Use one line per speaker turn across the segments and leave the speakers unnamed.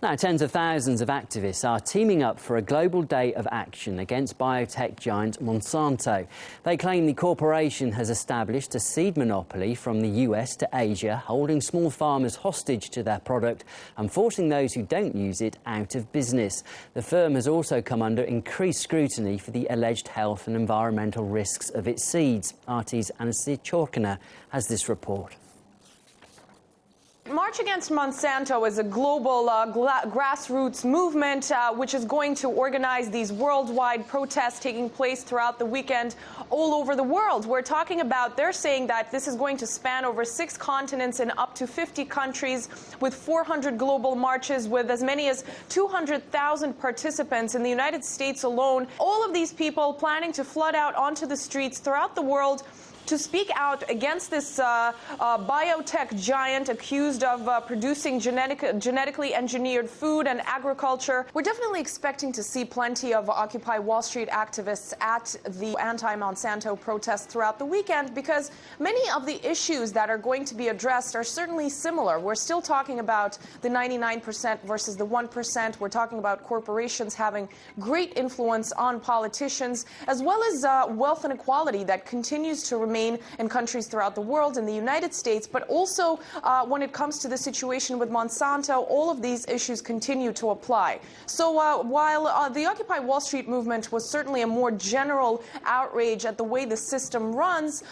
Now, tens of thousands of activists are teaming up for a global day of action against biotech giant Monsanto. They claim the corporation has established a seed monopoly from the US to Asia, holding small farmers hostage to their product and forcing those who don't use it out of business. The firm has also come under increased scrutiny for the alleged health and environmental risks of its seeds. RT's Anastasia Chorkina has this report.
March Against Monsanto is a global grassroots movement which is going to organize these worldwide protests taking place throughout the weekend all over the world. We're talking about, they're saying that this is going to span over 6 continents in up to 50 countries with 400 global marches with as many as 200,000 participants in the United States alone. All of these people planning to flood out onto the streets throughout the world to speak out against this biotech giant accused of producing genetically engineered food and agriculture. We're definitely expecting to see plenty of Occupy Wall Street activists at the anti-Monsanto protests throughout the weekend because many of the issues that are going to be addressed are certainly similar. We're still talking about the 99% versus the 1%. We're talking about corporations having great influence on politicians, as well as wealth inequality that continues to remain in countries throughout the world, in the United States, but also when it comes to the situation with Monsanto, all of these issues continue to apply. So while the Occupy Wall Street movement was certainly a more general outrage at the way the system runs,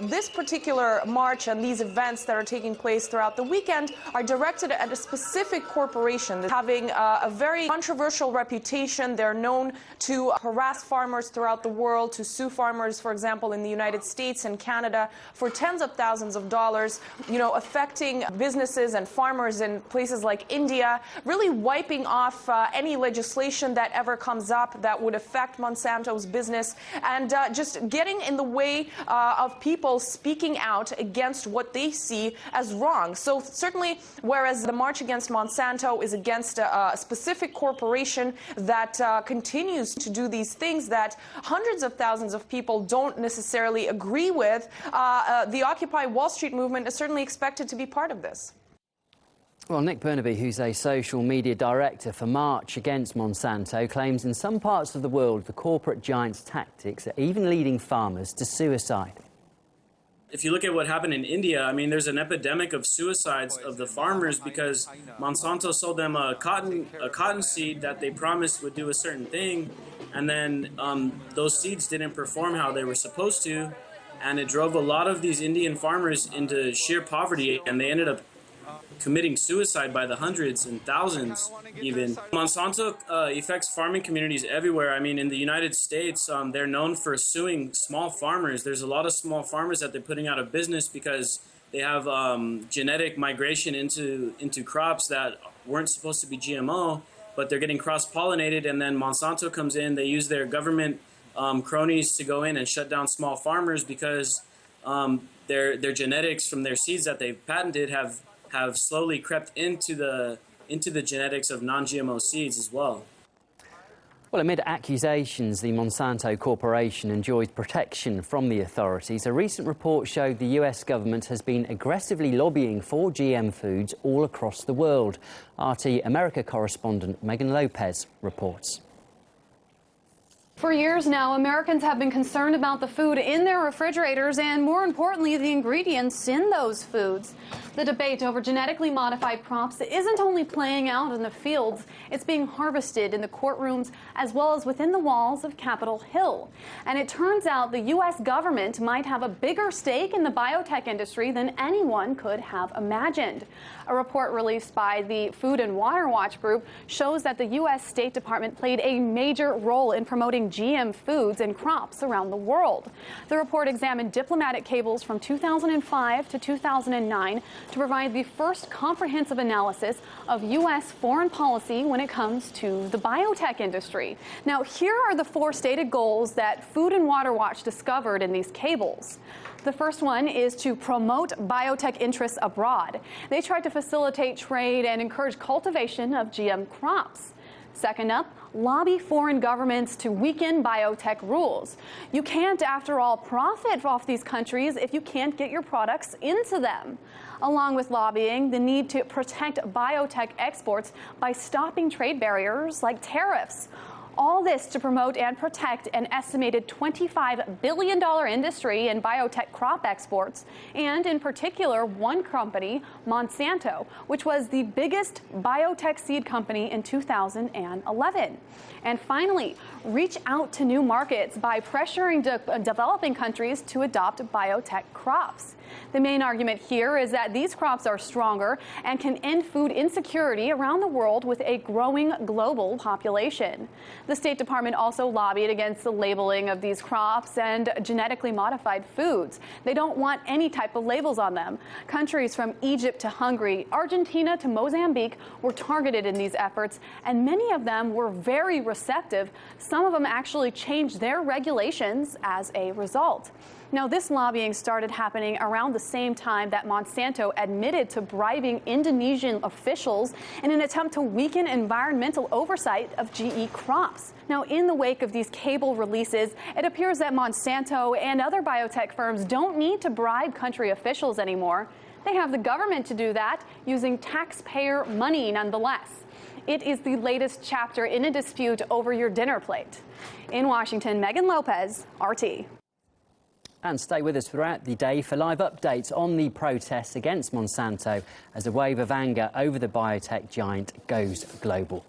this particular march and these events that are taking place throughout the weekend are directed at a specific corporation that's having a very controversial reputation. They're known to harass farmers throughout the world, to sue farmers, for example, in the United States and Canada for tens of thousands of dollars, affecting businesses and farmers in places like India, really wiping off any legislation that ever comes up that would affect Monsanto's business, and just getting in the way of people speaking out against what they see as wrong. So certainly, whereas the March Against Monsanto is against a specific corporation that continues to do these things that hundreds of thousands of people don't necessarily agree with, the Occupy Wall Street movement is certainly expected to be part of this.
Well, Nick Burnaby, who's a social media director for March Against Monsanto, claims in some parts of the world the corporate giant's tactics are even leading farmers to suicide.
If you look at what happened in India, I mean, there's an epidemic of suicides of the farmers because Monsanto sold them a cotton seed that they promised would do a certain thing, and then those seeds didn't perform how they were supposed to, and it drove a lot of these Indian farmers into sheer poverty, and they ended up committing suicide by the hundreds and thousands even. Monsanto affects farming communities everywhere. I mean, in the United States, they're known for suing small farmers. There's a lot of small farmers that they're putting out of business because they have genetic migration into crops that weren't supposed to be GMO, but they're getting cross-pollinated, and then Monsanto comes in, they use their government cronies to go in and shut down small farmers because their genetics from their seeds that they've patented have slowly crept into the genetics of non-GMO seeds as well.
Well, amid accusations the Monsanto Corporation enjoys protection from the authorities, a recent report showed the US government has been aggressively lobbying for GM foods all across the world. RT America correspondent Megan Lopez reports.
For years now, Americans have been concerned about the food in their refrigerators and, more importantly, the ingredients in those foods. The debate over genetically modified crops isn't only playing out in the fields, it's being harvested in the courtrooms as well as within the walls of Capitol Hill. And it turns out the U.S. government might have a bigger stake in the biotech industry than anyone could have imagined. A report released by the Food and Water Watch Group shows that the U.S. State Department played a major role in promoting GM foods and crops around the world. The report examined diplomatic cables from 2005 to 2009 to provide the first comprehensive analysis of U.S. foreign policy when it comes to the biotech industry. Now, here are the 4 stated goals that Food and Water Watch discovered in these cables. The first one is to promote biotech interests abroad. They tried to facilitate trade and encourage cultivation of GM crops. Second up, lobby foreign governments to weaken biotech rules. You can't, after all, profit off these countries if you can't get your products into them. Along with lobbying, the need to protect biotech exports by stopping trade barriers like tariffs. All this to promote and protect an estimated $25 billion industry in biotech crop exports, and in particular one company, Monsanto, which was the biggest biotech seed company in 2011. And finally, reach out to new markets by pressuring developing countries to adopt biotech crops. The main argument here is that these crops are stronger and can end food insecurity around the world with a growing global population. The State Department also lobbied against the labeling of these crops and genetically modified foods. They don't want any type of labels on them. Countries from Egypt to Hungary, Argentina to Mozambique were targeted in these efforts, and many of them were very receptive. Some of them actually changed their regulations as a result. Now, this lobbying started happening around the same time that Monsanto admitted to bribing Indonesian officials in an attempt to weaken environmental oversight of GE crops. Now, in the wake of these cable releases, it appears that Monsanto and other biotech firms don't need to bribe country officials anymore. They have the government to do that using taxpayer money nonetheless. It is the latest chapter in a dispute over your dinner plate. In Washington, Megan Lopez, RT.
And stay with us throughout the day for live updates on the protests against Monsanto as a wave of anger over the biotech giant goes global.